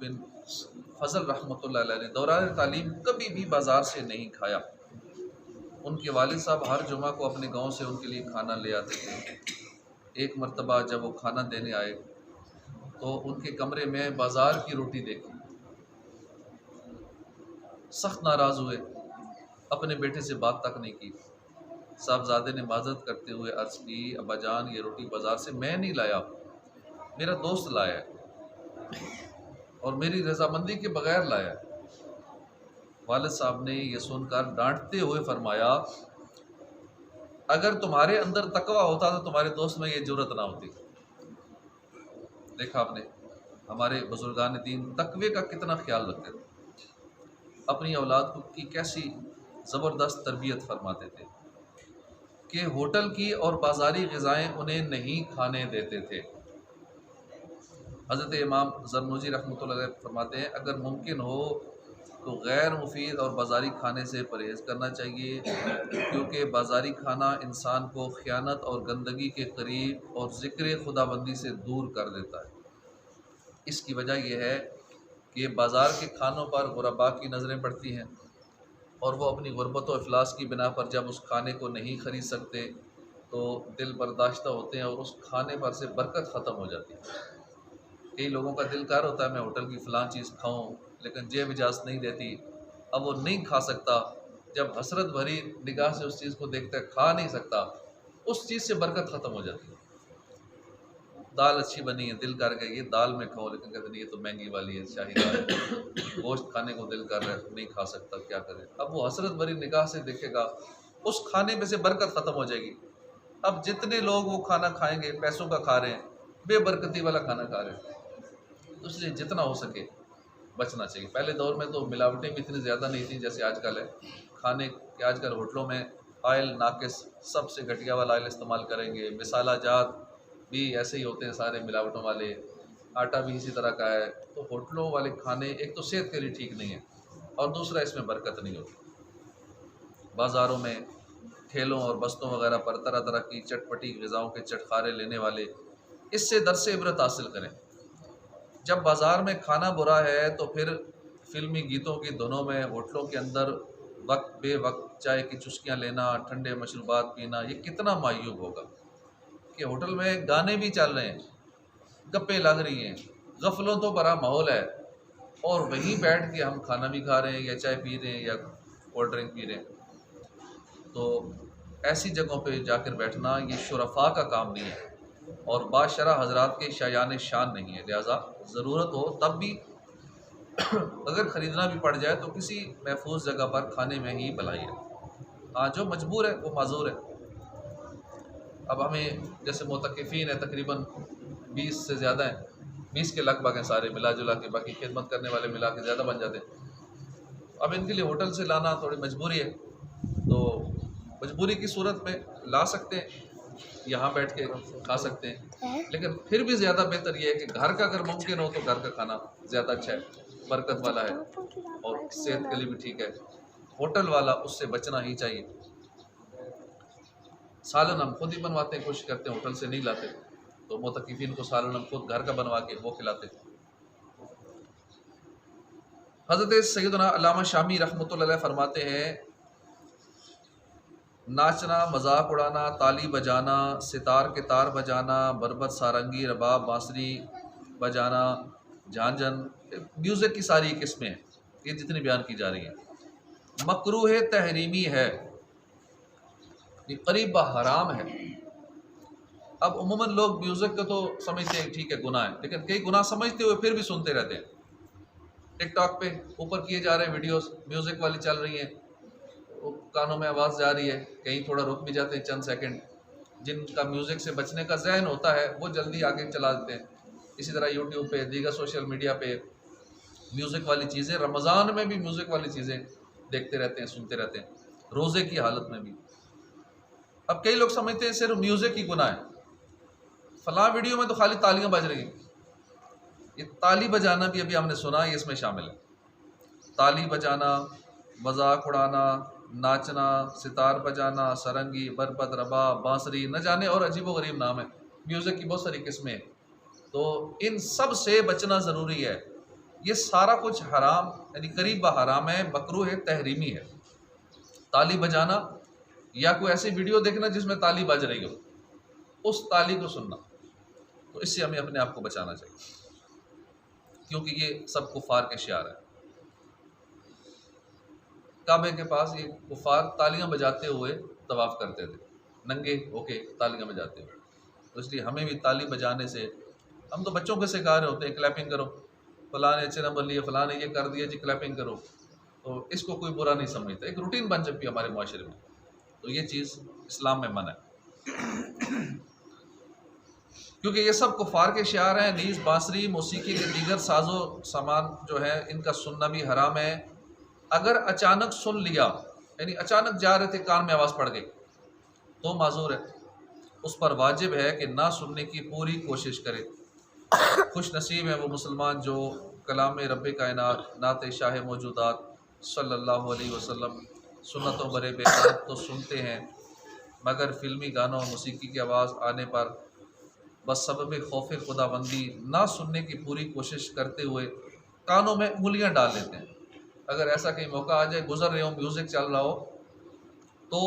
बिन फजल रहमतुल्लाह अलैह ने दौरान तालीम कभी भी बाज़ार से नहीं खाया। उनके वालिद साहब हर जुमा को अपने गांव से उनके लिए खाना ले आते थे। एक मर्तबा जब वो खाना देने आए तो उनके कमरे में बाज़ार की रोटी देखी, सख्त नाराज़ हुए, अपने बेटे से बात तक नहीं की। साहबजादे ने माजरत करते हुए अर्ज़ की, अब्बा जान ये रोटी बाज़ार से मैं नहीं लाया, मेरा दोस्त लाया है और मेरी रजामंदी के बगैर लाया है। वालिद साहब ने यह सुनकर डांटते हुए फरमाया, अगर तुम्हारे अंदर तकवा होता तो तुम्हारे दोस्त में ये जुर्रत ना होती। देखा आपने हमारे बुजुर्गान दीन तकवे का कितना ख्याल रखते थे, अपनी औलाद की कैसी ज़बरदस्त तरबियत फरमाते थे कि होटल की और बाज़ारी ग़िज़ाएँ उन्हें नहीं खाने देते थे। हज़रत इमाम ज़रनुजी रहमतुल्लाह अलैह फरमाते हैं, अगर मुमकिन हो तो गैर मुफीद और बाज़ारी खाने से परहेज़ करना चाहिए, क्योंकि बाज़ारी खाना इंसान को ख़यानत और गंदगी के करीब और ज़िक्र खुदाबंदी से दूर कर देता है। इसकी वजह यह है कि बाज़ार के खानों पर गुरबा की नज़रें पड़ती हैं और वो अपनी गुरबत व अफलास की बिना पर जब उस खाने को नहीं ख़रीद सकते तो दिल बर्दाश्त होते हैं और उस खाने पर से बरकत ख़त्म हो जाती है। कई लोगों का दिल कर होता है मैं होटल की फ़लाँ चीज़ खाऊं, लेकिन जेब इजाज़त नहीं देती, अब वो नहीं खा सकता। जब हसरत भरी निगाह से उस चीज़ को देखता है, खा नहीं सकता, उस चीज़ से बरकत ख़त्म हो जाती है। दाल अच्छी बनी है, दिल कर गया ये दाल में खाओ, लेकिन कहते नहीं ये तो महंगी वाली है, शाही दाल है। गोश्त खाने को दिल कर रहा है, नहीं खा सकता, क्या करे। अब वो हसरत भरी निगाह से देखेगा, उस खाने में से बरकत ख़त्म हो जाएगी। अब जितने लोग वो खाना खाएंगे पैसों का खा रहे हैं, बेबरकती वाला खाना खा रहे हैं, तो इसलिए जितना हो सके बचना चाहिए। पहले दौर में तो मिलावटें भी इतनी ज़्यादा नहीं थी जैसे आजकल है। खाने के आजकल होटलों में ऑयल नाकिस, सबसे घटिया वाला ऑयल इस्तेमाल करेंगे, मिसाला जात भी ऐसे ही होते हैं सारे मिलावटों वाले, आटा भी इसी तरह का है। तो होटलों वाले खाने एक तो सेहत के लिए ठीक नहीं है और दूसरा इसमें बरकत नहीं होती। बाज़ारों में ठेलों और बस्तों वगैरह पर तरह तरह की चटपटी ग़िज़ाओं के चटखारे लेने वाले, इससे दर्स इबरत हासिल करें। जब बाज़ार में खाना बुरा है तो फिर फिल्मी गीतों की धुनों में होटलों के अंदर वक्त बे वक्त चाय की चुस्कियाँ लेना, ठंडे मशरूबात पीना, ये कितना मायूब होगा कि होटल में गाने भी चल रहे हैं, गप्पे लग रही हैं, गफलों तो भरा माहौल है और वहीं बैठ के हम खाना भी खा रहे हैं या चाय पी रहे हैं या कोल्ड ड्रिंक पी रहे हैं। तो ऐसी जगहों पे जाकर बैठना ये शुरफा का काम नहीं है और बाशरा हजरात के शायान शान नहीं है। लिहाजा ज़रूरत हो तब भी अगर ख़रीदना भी पड़ जाए तो किसी महफूज जगह पर खाने में ही भलाई है। हाँ, जो मजबूर है वो माजूर है। अब हमें जैसे मोतक़िफ़ीन है तकरीबन 20 से ज़्यादा हैं, 20 के लगभग हैं सारे मिला जुला के, बाकी खिदमत करने वाले मिला के ज़्यादा बन जाते हैं। अब इनके लिए होटल से लाना थोड़ी मजबूरी है, तो मजबूरी की सूरत में ला सकते हैं, यहाँ बैठ के खा सकते हैं, लेकिन फिर भी ज़्यादा बेहतर ये है कि घर का अगर मुमकिन हो तो घर का खाना ज़्यादा अच्छा है, बरकत वाला है और सेहत के लिए भी ठीक है। होटल वाला उससे बचना ही चाहिए। सालन हम खुद ही बनवाते हैं, कोशिश करते हैं होटल से नहीं लाते, तो मोतक़िफ़ीन को सालन हम खुद घर का बनवा के वो खिलाते हैं। हज़रत सैयदना अल्लामा शामी रहमतुल्लाह अलैह फरमाते हैं, नाचना, मजाक उड़ाना, ताली बजाना, सितार के तार बजाना, बरबत, सारंगी, रबाब, बांसुरी बजाना, झांझन, म्यूज़िक की सारी किस्में हैं, ये जितनी बयान की जा रही हैं, मकरूह तहरीमी है, ये करीब हराम है। अब उम्मन लोग म्यूज़िक को तो समझते हैं ठीक है गुनाह है, लेकिन कई गुनाह समझते हुए फिर भी सुनते रहते हैं। टिकटॉक पे ऊपर किए जा रहे हैं वीडियोस, म्यूज़िक वाली चल रही हैं, कानों में आवाज़ जा रही है, कहीं थोड़ा रुक भी जाते हैं चंद सेकंड। जिनका म्यूज़िक से बचने का ज़हन होता है वो जल्दी आगे चला देते हैं। इसी तरह यूट्यूब पे, दीगर सोशल मीडिया पे म्यूज़िक वाली चीज़ें, रमज़ान में भी म्यूज़िक वाली चीज़ें देखते रहते हैं, सुनते रहते हैं, रोज़े की हालत में भी। अब कई लोग समझते हैं सिर्फ म्यूज़िक ही गुनाह है, फ़लाँ वीडियो में तो खाली तालियाँ बज रही हैं। ये ताली बजाना भी अभी हमने सुना ये इसमें शामिल है। ताली बजाना, मजाक उड़ाना, नाचना, सितार बजाना, सरंगी, बरबत, रबाब, बांसुरी, न जाने और अजीबो गरीब नाम है, म्यूज़िक की बहुत सारी किस्में हैं। तो इन सब से बचना ज़रूरी है। ये सारा कुछ हराम यानी करीब हराम है, मकरूह है, तहरीमी है। ताली बजाना या कोई ऐसी वीडियो देखना जिसमें ताली बज रही हो, उस ताली को सुनना, तो इससे हमें अपने आप को बचाना चाहिए, क्योंकि ये सब कुफार के शियार है। काबे के पास ये कुफार तालियां बजाते हुए तवाफ करते थे, नंगे होके तालियां बजाते हुए। तो इसलिए हमें भी ताली बजाने से, हम तो बच्चों को सिखा रहे होते हैं क्लैपिंग करो, फलां ने अच्छे नंबर लिए, फलां ने ये कर दिया जी, क्लैपिंग करो, तो इसको कोई बुरा नहीं समझता, एक रूटीन बन चुकी है हमारे माशरे में। तो ये चीज़ इस्लाम में मना है, क्योंकि ये सब कुफार के शियार हैं। नीज़, बांसुरी, मौसीकी के दीगर साजो सामान जो है इनका सुनना भी हराम है। अगर अचानक सुन लिया, यानी अचानक जा रहे थे, कान में आवाज़ पड़ गई, तो माजूर है, उस पर वाजिब है कि ना सुनने की पूरी कोशिश करे। खुश नसीब है वो मुसलमान जो कलाम रब कायनात नात शाह मौजूदात सल्लल्लाहु अलैहि वसल्लम सुन्नतों बरे बेदात तो सुनते हैं, मगर फिल्मी गानों मौसीकी की आवाज़ आने पर बस सबब खौफ खुदाबंदी ना सुनने की पूरी कोशिश करते हुए कानों में उंगलियां डाल लेते हैं। अगर ऐसा कहीं मौका आ जाए, गुजर रहे हो, म्यूज़िक चल रहा हो, तो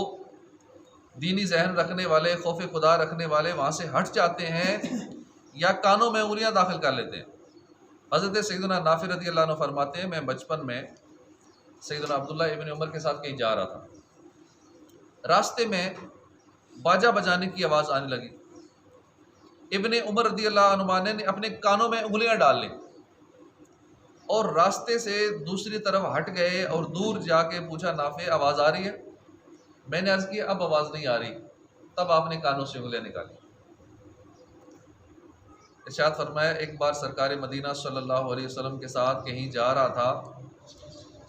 दीनी जहन रखने वाले, खौफ खुदा रखने वाले वहाँ से हट जाते हैं या कानों में उंगलियां दाखिल कर लेते हैं। हज़रत सैयदना नाफी रज़ी अल्लाह अन्हु फरमाते हैं, मैं बचपन में सैयदना अब्दुल्लाह इब्न उमर के साथ कहीं जा रहा था, रास्ते में बाजा बजाने की आवाज़ आने लगी। इब्ने उमर रज़ी अल्लाह अन्हुमा ने अपने कानों में उंगलियां डाल ली और रास्ते से दूसरी तरफ हट गए और दूर जाके पूछा, नाफे आवाज़ आ रही है? मैंने अर्ज़ किया अब आवाज़ नहीं आ रही। तब आपने कानों से उंगलियां निकाली। इरशाद फरमाया, एक बार सरकार मदीना सल्लल्लाहु अलैहि वसल्लम के साथ कहीं जा रहा था,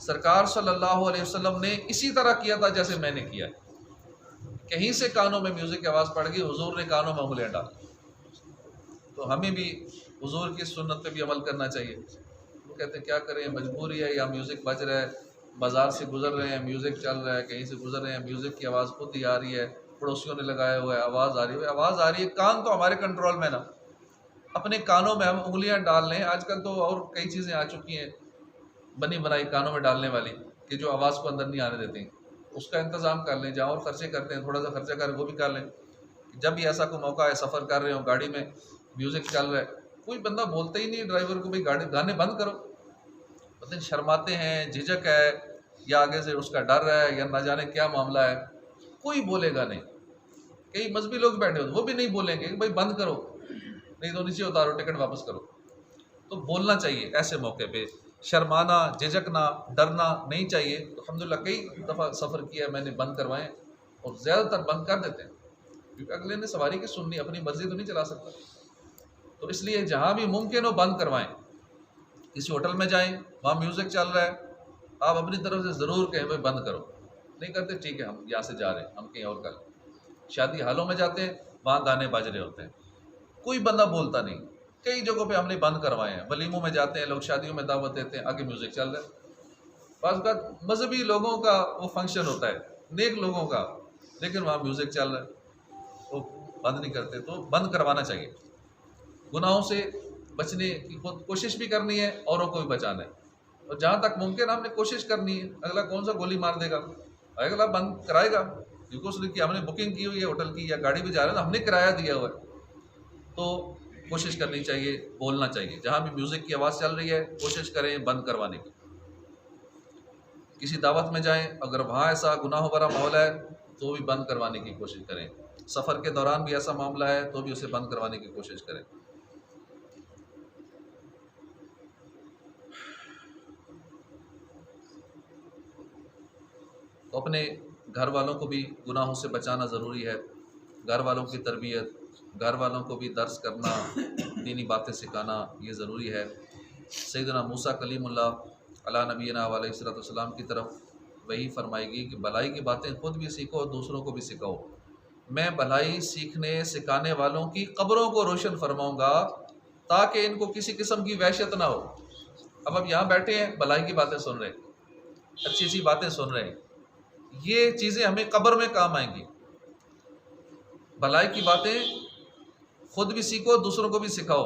सरकार सल्लल्लाहु अलैहि वसल्लम ने इसी तरह किया था जैसे मैंने किया। कहीं से कानों में म्यूज़िक की आवाज़ पड़ गई, हुजूर ने कानों में उंगलियां डाली। तो हमें भी हुजूर की सुन्नत पे भी अमल करना चाहिए। वो कहते हैं क्या करें, मजबूरी है, या म्यूज़िक बज रहा है, बाज़ार से गुजर रहे हैं, म्यूज़िक चल रहा है, कहीं से गुजर रहे हैं, म्यूज़िक की आवाज़ खुद ही आ रही है, पड़ोसियों ने लगाया हुआ है, आवाज़ आ रही है, आवाज़ आ रही है, कान तो हमारे कंट्रोल में ना, अपने कानों में हम उंगलियां डाल लें। आजकल तो और कई चीज़ें आ चुकी हैं बनी बनाई कानों में डालने वाली, कि जो आवाज़ को अंदर नहीं आने देती, उसका इंतज़ाम कर लें। जहाँ और खर्चे करते हैं, थोड़ा सा खर्चा करें, वो भी कर लें। जब भी ऐसा कोई मौका है, सफ़र कर रहे हो, गाड़ी में म्यूज़िक चल रहा है, कोई बंदा बोलता ही नहीं ड्राइवर को, भाई गाड़ी गाने बंद करो, पता नहीं शर्माते हैं, झिझक है, या आगे से उसका डर है, या ना जाने क्या मामला है, कोई बोलेगा नहीं। कई मजहबी लोग बैठे हो, वो भी नहीं बोलेंगे कि भाई बंद करो, नहीं तो नीचे उतारो, टिकट वापस करो। तो बोलना चाहिए ऐसे मौके पे, शर्माना, झिझकना, डरना नहीं चाहिए। तो अल्हम्दुलिल्लाह कई दफ़ा सफ़र किया मैंने, बंद करवाएं, और ज़्यादातर बंद कर देते हैं, क्योंकि अगले ने सवारी की सुननी, अपनी मर्जी तो नहीं चला सकता। तो इसलिए जहाँ भी मुमकिन हो बंद करवाएं। किसी होटल में जाएं, वहाँ म्यूज़िक चल रहा है, आप अपनी तरफ से ज़रूर कहें भाई बंद करो। नहीं करते, ठीक है हम यहाँ से जा रहे हैं, हम कहीं और कर लें। शादी हालों में जाते हैं, वहाँ गाने बज रहे होते हैं, कोई बंदा बोलता नहीं। कई जगहों पे हमने बंद करवाए हैं। वलीमों में जाते हैं लोग, शादियों में दावत देते हैं, आगे म्यूज़िक चल रहा है। बाज़ औक़ात मजहबी लोगों का वो फंक्शन होता है, नेक लोगों का, लेकिन वहाँ म्यूज़िक चल रहा है, वो बंद नहीं करते। तो बंद करवाना चाहिए। गुनाहों से बचने की खुद कोशिश भी करनी है, औरों को भी बचाना है, और जहाँ तक मुमकिन हमने कोशिश करनी है। अगला कौन सा गोली मार देगा, अगला बंद कराएगा, क्योंकि उसने कि हमने बुकिंग की हुई है होटल की, या गाड़ी भी जा रहे हैं, हमने किराया दिया हुआ है। तो कोशिश करनी चाहिए, बोलना चाहिए। जहाँ भी म्यूज़िक की आवाज़ चल रही है, कोशिश करें बंद करवाने की। किसी दावत में जाएं, अगर वहाँ ऐसा गुनाह भरा माहौल है, तो भी बंद करवाने की कोशिश करें। सफ़र के दौरान भी ऐसा मामला है, तो भी उसे बंद करवाने की कोशिश करें। तो अपने घर वालों को भी गुनाहों से बचाना ज़रूरी है। घर वालों की तरबियत, घर वालों को भी दर्स करना, दीनी बातें सिखाना, ये ज़रूरी है। सैयदना मूसा कलीमुल्लाह अला नबीना अलैहिस्सलाम की तरफ वही फरमाएगी कि भलाई की बातें खुद भी सीखो और दूसरों को भी सिखाओ। मैं भलाई सीखने सिखाने वालों की कब्रों को रोशन फरमाऊँगा, ताकि इनको किसी किस्म की वहशत ना हो। अब आप यहाँ बैठे हैं, भलाई की बातें सुन रहे हैं, अच्छी अच्छी बातें सुन रहे हैं, ये चीज़ें हमें कब्र में काम आएंगी। भलाई की बातें खुद भी सीखो, दूसरों को भी सिखाओ।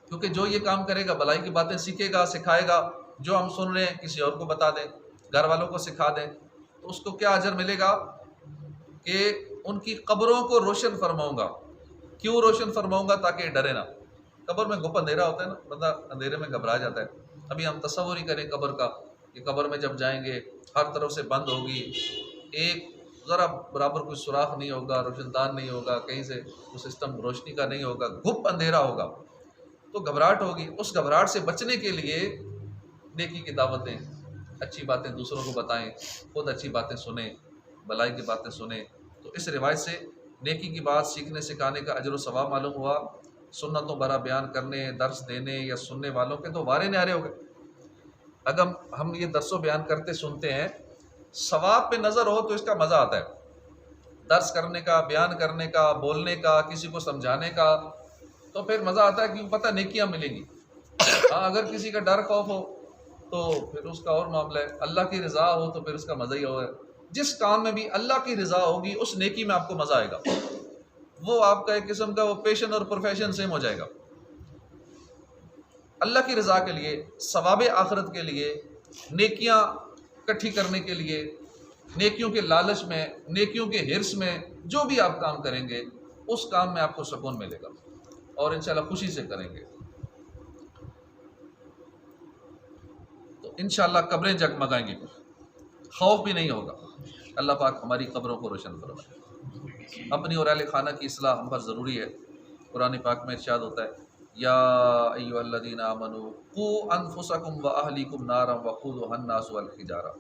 क्योंकि जो ये काम करेगा भलाई की बातें सीखेगा, सिखाएगा, जो हम सुन रहे हैं किसी और को बता दें, घर वालों को सिखा दें, तो उसको क्या अजर मिलेगा कि उनकी कब्रों को रोशन फरमाऊंगा। क्यों रोशन फरमाऊंगा? ताकि डरे ना। कब्र में गुप अंधेरा होता है ना, बंदा अंधेरे में घबरा जाता है। अभी हम तस्वुर ही करें कब्र का कि कब्र में जब जाएंगे हर तरफ से बंद होगी, एक ज़रा बराबर कोई सुराख नहीं होगा, रोशनदान नहीं होगा, कहीं से वो सिस्टम रोशनी का नहीं होगा, गुप अंधेरा होगा, तो घबराहट होगी। उस घबराहट से बचने के लिए नेकी की दावतें, अच्छी बातें दूसरों को बताएं, खुद अच्छी बातें सुने, भलाई की बातें सुने। तो इस रिवायत से नेकी की बात सीखने सिखाने का अजर व सवाब मालूम हुआ। सुन्नतों बरा बयान करने, दर्स देने या सुनने वालों के तो वारे न्यारे हो गए। अगर हम ये दर्सो बयान करते सुनते हैं, सवाब पे नज़र हो तो इसका मज़ा आता है, दर्स करने का, बयान करने का, बोलने का, किसी को समझाने का, तो फिर मज़ा आता है क्योंकि पता नेकियां मिलेंगी। हाँ, अगर किसी का डर खौफ हो तो फिर उसका और मामला है, अल्लाह की रज़ा हो तो फिर उसका मज़ा ही होगा। जिस काम में भी अल्लाह की रज़ा होगी उस नेकी में आपको मज़ा आएगा, वो आपका एक किस्म का वो पैशन और प्रोफेशन सेम हो जाएगा। अल्लाह की रज़ा के लिए, सवाब आखिरत के लिए, नेकियां इकट्ठी करने के लिए, नेकियों के लालच में, नेकियों के हिर्स में जो भी आप काम करेंगे उस काम में आपको सुकून मिलेगा और इंशाल्लाह खुशी से करेंगे तो इंशाल्लाह कब्रें जगमगाएंगी, खौफ भी नहीं होगा। अल्लाह पाक हमारी कब्रों को रोशन फरमाए। अपनी और अहले खाना की इस्लाह हम पर ज़रूरी है। कुरान पाक में इरशाद होता है, या अय्युहल्लज़ीना आमनू क़ू अनफुसकुम व अहलीकुम नारम वक़ूदुहा अन्नास वल हिजारा।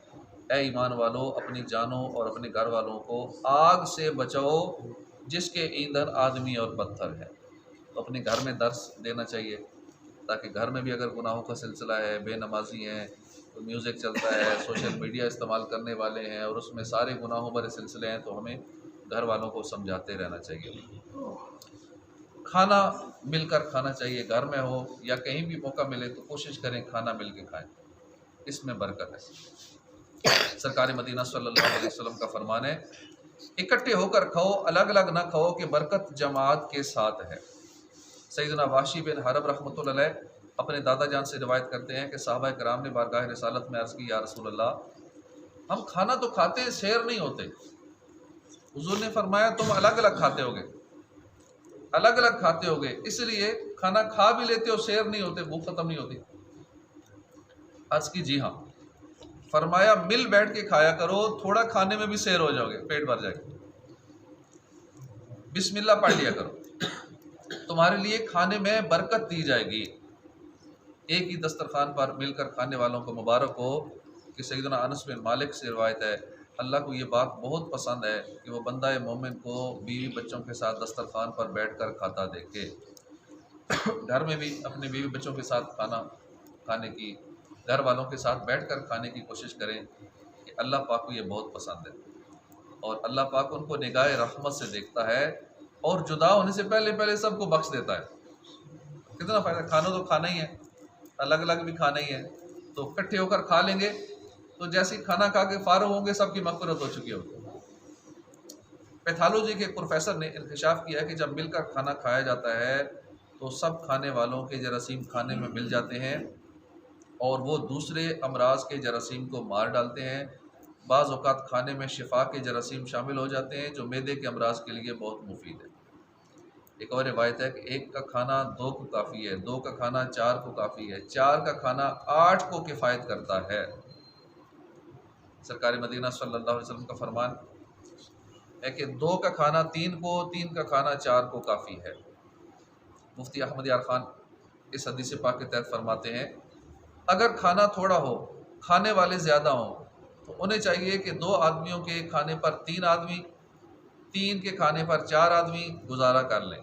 ए ईमान वालों, अपनी जानों और अपने घर वालों को आग से बचाओ जिसके ईंधन आदमी और पत्थर है। तो अपने घर में दर्स देना चाहिए ताकि घर में भी अगर गुनाहों का सिलसिला है, बेनमाजी हैं, तो म्यूज़िक चलता है, सोशल मीडिया इस्तेमाल करने वाले हैं और उसमें सारे गुनाहों भरे सिलसिले हैं, तो हमें घर वालों को समझाते रहना चाहिए। खाना मिलकर खाना चाहिए, घर में हो या कहीं भी मौका मिले तो कोशिश करें खाना मिल के खाएँ, इसमें बरकत है। सरकार मदीना सल्लल्लाहु अलैहि वसल्लम का फरमान है, इकट्ठे होकर खाओ, अलग अलग ना खाओ कि बरकत जमात के साथ है। सैयदना वाशी बिन हरब रहमतुल्लाह अलैह अपने दादा जान से रिवायत करते हैं कि साहबा कराम ने बारगाह रिसालत में अर्ज़ की, या रसूल अल्लाह, हम खाना तो खाते हैं, शेर नहीं होते। हुजूर ने फरमाया, तुम अलग अलग खाते होगे, अलग अलग खाते होगे, इसलिए खाना खा भी लेते हो, शेर नहीं होते, भूख खत्म नहीं होती। अर्ज़ की, जी हाँ। फरमाया, मिल बैठ के खाया करो, थोड़ा खाने में भी शेर हो जाओगे, पेट भर जाएगा। बिस्मिल्लाह पढ़ लिया करो, तुम्हारे लिए खाने में बरकत दी जाएगी। एक ही दस्तरखान पर मिलकर खाने वालों को मुबारक हो कि सैयदना अनस बिन मालिक से रिवायत है, अल्लाह को ये बात बहुत पसंद है कि वो बंदा मोमिन को बीवी बच्चों के साथ दस्तरखान पर बैठकर खाता देखे। घर में भी अपने बीवी बच्चों के साथ खाना खाने की, घर वालों के साथ बैठकर खाने की कोशिश करें कि अल्लाह पाक को ये बहुत पसंद है और अल्लाह पाक उनको निगाह रहमत से देखता है और जुदा होने से पहले पहले सबको बख्श देता है। कितना फ़ायदा, खाना तो खाना ही है, अलग अलग भी खाना ही है, तो इकट्ठे होकर खा लेंगे तो जैसे ही खाना खा के फारग होंगे सबकी मग़फ़िरत हो चुकी होगी। पैथोलॉजी के एक प्रोफेसर ने इंकशाफ किया कि जब मिलकर खाना खाया जाता है तो सब खाने वालों के जरासीम खाने में मिल जाते हैं और वो दूसरे अमराज के जरासीम को मार डालते हैं। बाज़ औक़ात खाने में शिफा के जरासीम शामिल हो जाते हैं जो मैदे के अमराज के लिए बहुत मुफीद है। एक और रिवायत है कि एक का खाना 2 को काफ़ी है, 2 का खाना 4 को काफ़ी है, 4 का खाना 8 को किफ़ायत करता है। सरकार मदीना सल्लल्लाहु अलैहि वसल्लम का फरमान है कि 2 का खाना 3 को, 3 का खाना 4 को काफ़ी है। मुफ्ती अहमद यार खान इस हदीस पाक के तहत फरमाते हैं, अगर खाना थोड़ा हो, खाने वाले ज़्यादा हों, तो उन्हें चाहिए कि 2 आदमियों के खाने पर 3 आदमी, 3 के खाने पर 4 आदमी गुजारा कर लें।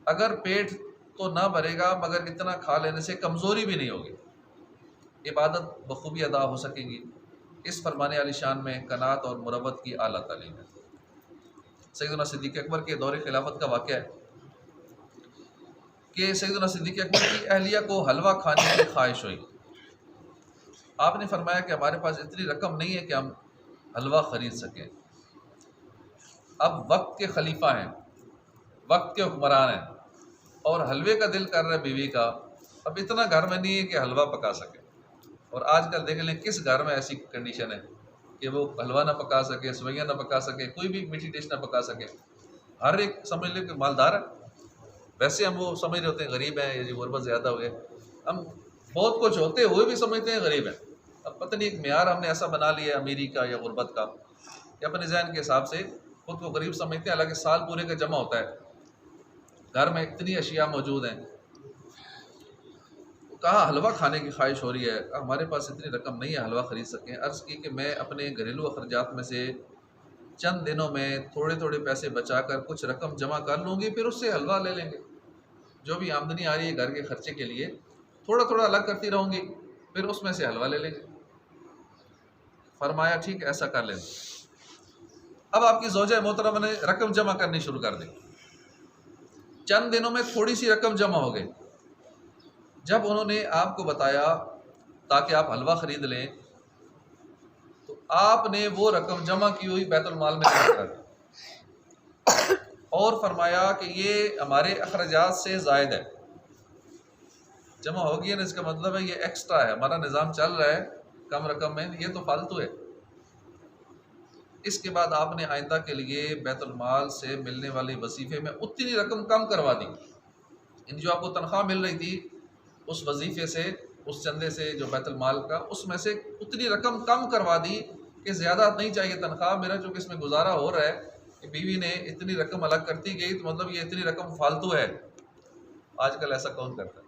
अगर पेट तो ना भरेगा मगर इतना खा लेने से कमज़ोरी भी नहीं होगी, इबादत बखूबी अदा हो सकेगी। इस फरमाने आली शान में कनात और मुरब्बत की आला तालीम है। सैयदना सिद्दीक़ अकबर के दौरे खिलाफत का वाक़या है कि सैयदना सिद्दीक़ अकबर की अहलिया को हलवा खाने की ख्वाहिश हुई। आपने फरमाया कि हमारे पास इतनी रकम नहीं है कि हम हलवा ख़रीद सकें। अब वक्त के खलीफा हैं, वक्त के हुक्मरान हैं, और हलवे का दिल कर रहा है बीवी का, अब इतना घर में नहीं है कि हलवा पका सके। और आजकल देख लें किस घर में ऐसी कंडीशन है कि वो हलवा ना पका सके, सेवइयाँ ना पका सके, कोई भी मीठी डिश ना पका सके। हर एक समझ ले कि मालदार है, वैसे हम वो समझ रहे होते हैं गरीब हैं, ये जी गुर्बत ज़्यादा हुए, हम बहुत कुछ होते हुए भी समझते हैं गरीब हैं। अब पता नहीं एक म्यार हमने ऐसा बना लिया है अमीरी का या गुर्बत का, कि अपने जहन के हिसाब से खुद को गरीब समझते हैं, हालांकि साल पूरे का जमा होता है, घर में इतनी अशिया मौजूद हैं। कहाँ हलवा खाने की ख्वाहिश हो रही है, हमारे पास इतनी रकम नहीं है हलवा ख़रीद सकें। अर्ज़ की कि मैं अपने घरेलू अखराजात में से चंद दिनों में थोड़े थोड़े पैसे बचाकर कुछ रकम जमा कर लूँगी, फिर उससे हलवा ले लेंगे। जो भी आमदनी आ रही है घर के खर्चे के लिए थोड़ा थोड़ा अलग करती रहूँगी, फिर उसमें से हलवा ले लेंगे। फरमाया ठीक ऐसा कर लें। अब आपकी ज़ौजा मोहतरमा ने रकम जमा करनी शुरू कर दी, चंद दिनों में थोड़ी सी रकम जमा हो गई। जब उन्होंने आपको बताया ताकि आप हलवा ख़रीद लें, तो आपने वो रकम जमा की हुई बैतुल माल में जमा कर दी और फरमाया कि ये हमारे अखराजात से ज़ायद है, जमा हो गई है ना, इसका मतलब है ये एक्स्ट्रा है, हमारा निज़ाम चल रहा है कम रकम में, ये तो फालतू है। इसके बाद आपने आइंदा के लिए बैतुल माल से मिलने वाले वजीफ़े में उतनी रकम कम करवा दी, इन जो आपको तनख्वाह मिल रही थी उस वजीफ़े से, उस चंदे से जो बैतुल माल का, उसमें से उतनी रकम कम करवा दी कि ज़्यादा नहीं चाहिए तनख्वाह, मेरा चूँकि इसमें गुजारा हो रहा है कि बीवी ने इतनी रकम अलग करती गई, तो मतलब ये इतनी रकम फालतू है। आजकल ऐसा कौन करता है,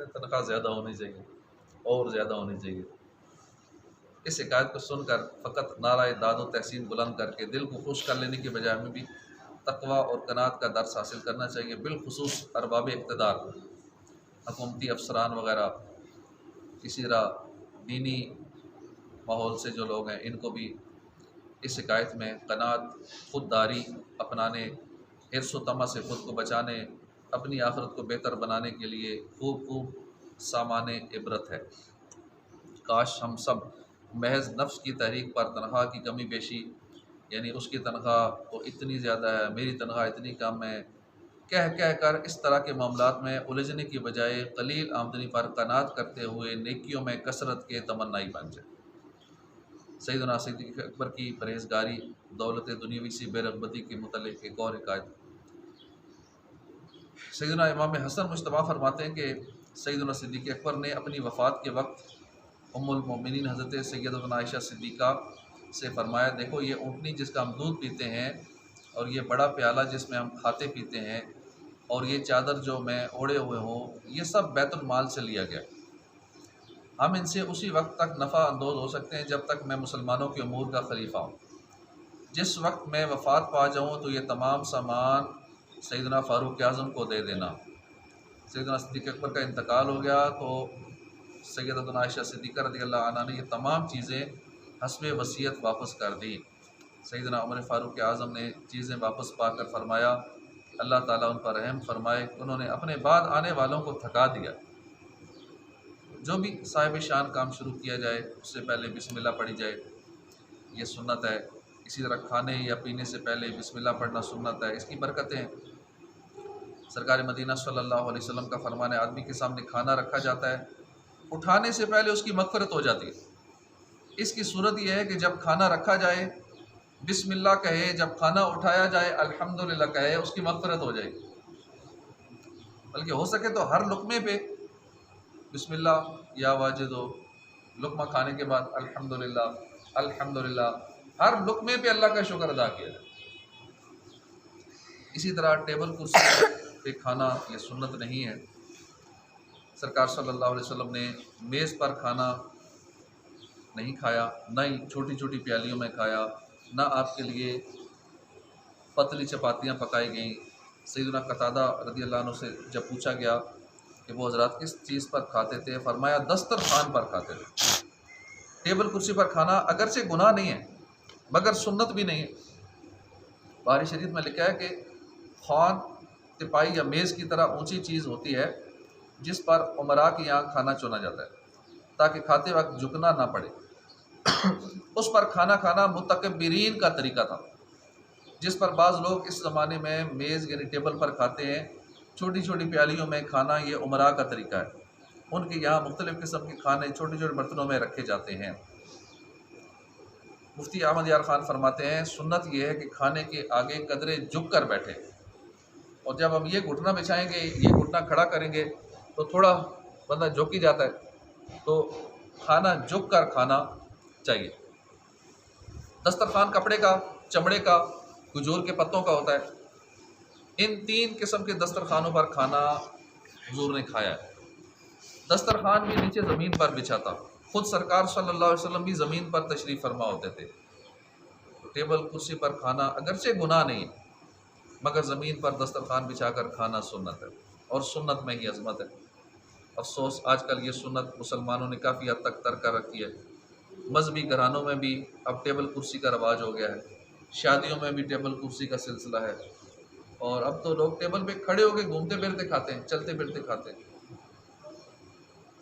तनख्वाह ज़्यादा होनी चाहिए और ज़्यादा होनी चाहिए। इस शिकायत को सुनकर फ़कत नाराए दादो तहसीन बुलंद करके दिल को खुश कर लेने के बजाय हमें भी तकवा और कनात का दर्स हासिल करना चाहिए। बिलखुसूस अरबाब इक़्तिदार, हुकूमती अफसरान वग़ैरह, इसी तरह दीनी माहौल से जो लोग हैं, इनको भी इस शिकायत में कनात, खुददारी अपनाने, हिर्स व तमा से ख़ुद को बचाने, अपनी आखिरत को बेहतर बनाने के लिए खूब खूब सामाने इबरत है। काश हम सब महज नफ्स की तहरीक पर तनख्वाह की कमी पेशी, यानी उसकी तनख्वाह तो इतनी ज़्यादा है, मेरी तनख्वाह इतनी कम है, कह कह कर इस तरह के मामलात में उलझने की बजाय कलील आमदनी पर कनात करते हुए नेकियों में कसरत के तमन्नाई बन जाए। सैयदना सिद्दीक़ अकबर की परहेज़गारी दौलत दुनियावी से बेरग़बती के मुतल्लिक़ एक और हिकायत। सैयदना इमाम हसन मुज्तबा फरमाते हैं कि सैयदना सिद्दीक़ अकबर ने अपनी वफ़ात के वक्त उम्मुल मोमिनीन हज़रत सैयदतुना आयशा सिद्दीक़ा से फरमाया, देखो ये ऊँटनी जिसका हम दूध पीते हैं, और ये बड़ा प्याला जिसमें हम खाते पीते हैं, और ये चादर जो मैं ओढ़े हुए हूँ, ये सब बैतुल माल से लिया गया। हम इनसे उसी वक्त तक नफ़ा अंदोज़ हो सकते हैं जब तक मैं मुसलमानों के उमूर का खलीफा हूँ। जिस वक्त मैं वफ़ात पा जाऊँ तो ये तमाम सामान सैयदना फ़ारूक आज़म को दे देना। सैयदना सिद्दीक़ अकबर का इंतकाल हो गया तो सैयदतुना आयशा सिद्दीक़ा रज़ियल्लाहु अन्हा ने ये तमाम चीज़ें हस्बे वसीयत वापस कर दी। सैयदना उमर फ़ारूक आज़म ने चीज़ें वापस पाकर फरमाया, अल्लाह ताला उन पर रहम फरमाए, उन्होंने अपने बाद आने वालों को थका दिया। जो भी साहिब शान काम शुरू किया जाए उससे पहले बिस्मिल्लाह पढ़ी जाए, ये सुन्नत है। इसी तरह खाने या पीने से पहले बिस्मिल्लाह पढ़ना सुन्नत है, इसकी बरकतें। सरकार मदीना सल्लल्लाहु अलैहि वसल्लम का फरमान है, आदमी के सामने खाना रखा जाता है, उठाने से पहले उसकी मग़फ़िरत हो जाती है। इसकी सूरत यह है कि जब खाना रखा जाए बिस्मिल्लाह कहे, जब खाना उठाया जाए अल्हम्दुलिल्लाह कहे, उसकी मग़फ़िरत हो जाएगी। बल्कि हो सके तो हर लुक़मे पे बिस्मिल्लाह या वाजिदो, लुक़मा खाने के बाद अल्हम्दुलिल्लाह अल्हम्दुलिल्लाह, हर लुक़मे पे अल्लाह का शुक्र अदा किया जाए। इसी तरह टेबल कुर्सी पे खाना ये सुन्नत नहीं है। सरकार सल्लल्लाहु अलैहि वसल्लम ने मेज़ पर खाना नहीं खाया, न ही छोटी छोटी प्यालियों में खाया, न आपके लिए पतली चपातियाँ पकाई गईं। सैयदना कतादा रज़ियल्लाहु अन्हु से जब पूछा गया कि वो हज़रात किस चीज़ पर खाते थे, फरमाया दस्तरखान पर खाते थे। टेबल कुर्सी पर खाना अगरचे गुनाह नहीं है मगर सुन्नत भी नहीं है। बुखारी शरीफ में लिखा है कि खान तिपाई या मेज़ की तरह ऊंची चीज़ होती है जिस पर उमरा के यहाँ खाना चुना जाता है ताकि खाते वक्त झुकना ना पड़े। उस पर खाना खाना मुतकब्बिरीन का तरीका था, जिस पर बाज़ लोग इस ज़माने में मेज़ यानी टेबल पर खाते हैं, छोटी छोटी प्यालियों में खाना ये उमरा का तरीका है। उनके यहाँ मुख्तलिफ़ किस्म के खाने छोटे छोटे बर्तनों में रखे जाते हैं। मुफ्ती अहमद यार ख़ान फरमाते हैं सुन्नत ये है कि खाने के आगे कदरे झुक कर बैठे, और जब हम ये घुटना बिछाएंगे, ये घुटना खड़ा करेंगे तो थोड़ा बंदा झुक ही जाता है, तो खाना झुक कर खाना चाहिए। दस्तरखान कपड़े का, चमड़े का, खजूर के पत्तों का होता है। इन 3 किस्म के दस्तरखानों पर खाना हुजूर ने खाया है। दस्तरखान भी नीचे ज़मीन पर बिछा था। खुद सरकार सल्लल्लाहु अलैहि वसल्लम भी ज़मीन पर तशरीफ़ फरमा होते थे। तो टेबल कुर्सी पर खाना अगरचे गुनाह नहीं है, मगर ज़मीन पर दस्तरखान बिछा कर खाना सुन्नत है, और सुन्नत में ही अज़मत है। अफसोस आजकल ये सुन्नत मुसलमानों ने काफ़ी हद तक तरक कर रखी है। मजहबी घरानों में भी अब टेबल कुर्सी का रवाज हो गया है, शादियों में भी टेबल कुर्सी का सिलसिला है, और अब तो लोग टेबल पे खड़े होकर घूमते फिरते खाते हैं, चलते फिरते खाते हैं।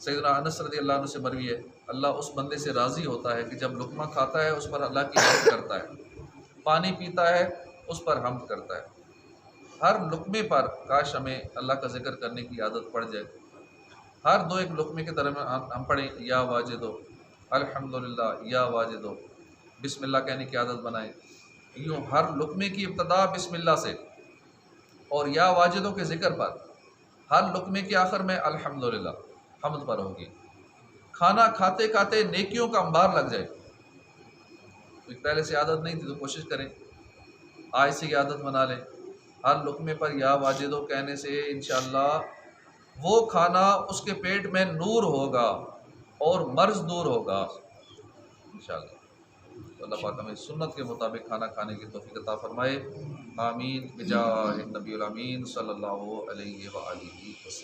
सैयदना अनस रज़ियल्लाहु अन्हु से मरवी है, अल्लाह उस बंदे से राज़ी होता है कि जब लुक़मा खाता है उस पर अल्लाह की हम्द करता है, पानी पीता है उस पर हम्द करता है। हर लुक़मे पर काश हमें अल्लाह का ज़िक्र करने की आदत पड़ जाए। हर 2-1 लुक़मे के दरमियान हम पढ़ें या वाजिदो, अल्हम्दुलिल्लाह, या वाजिदो, बिस्मिल्लाह कहने की आदत बनाएं। यूँ हर लुक़मे की इब्तिदा बिस्मिल्लाह से और या वाजिदो के ज़िक्र पर, हर लुक़मे के आखिर में अल्हम्दुलिल्लाह हम्द पर होगी। खाना खाते खाते नेकियों का अंबार लग जाए। तो पहले से आदत नहीं थी तो कोशिश करें, आज से ये आदत बना लें। हर लुक़मे पर या वाजिदो कहने से इंशाअल्लाह वो खाना उसके पेट में नूर होगा और मर्ज़ दूर होगा इंशाअल्लाह। तो अल्लाह पाक हमें सुन्नत के मुताबिक खाना खाने की तौफ़ीक़ अता फ़रमाए। आमीन बिजाह नबीउल अमीन सल्लल्लाहु अलैहि व आलिहि वसल्लम।